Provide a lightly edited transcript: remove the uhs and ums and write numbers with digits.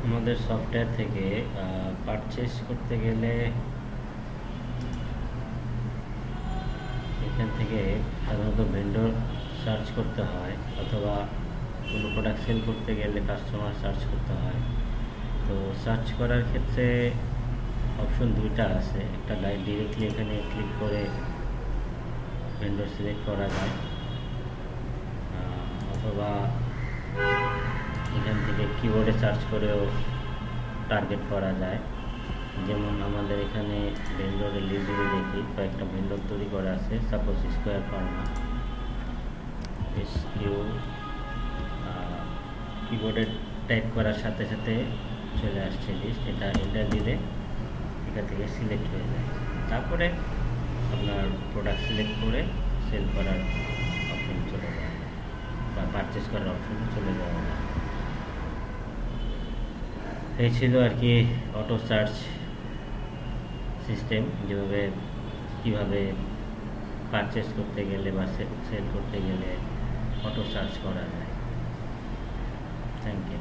আমাদের সফটওয়্যার থেকে পারচেস করতে গেলে এখান থেকে সাধারণত ভেন্ডর সার্চ করতে হয়, অথবা কোনো প্রোডাক্ট সেল করতে গেলে কাস্টমার সার্চ করতে হয়। তো সার্চ করার ক্ষেত্রে অপশন দুইটা আছে, একটা ডিরেক্টলি এখানে ক্লিক করে ভেন্ডর সিলেক্ট করা যায়, অথবা এখান থেকে কিবোর্ডে সার্চ করেও টার্গেট করা যায়। যেমন আমাদের এখানে ভেন্ডরের লিস্ট যদি দেখি, কয়েকটা ভেন্ডর তৈরি করা আছে। সাপোজ স্কোয়ার ফার্মা, SQ কিবোর্ডে টাইপ করার সাথে সাথে চলে আসছে লিস্ট। এটা এন্টার দিলে এখান থেকে সিলেক্ট হয়ে যায়। তারপরে আপনার প্রোডাক্ট সিলেক্ট করে সেল করার অপশন চলে যায়, বা পারচেস করার অপশন চলে যাওয়া যায়। এই ছিল আর কি অটো সার্চ সিস্টেম, যেভাবে কীভাবে পারচেস করতে গেলে বা সেল করতে গেলে অটো সার্চ করা যায়। Thank you.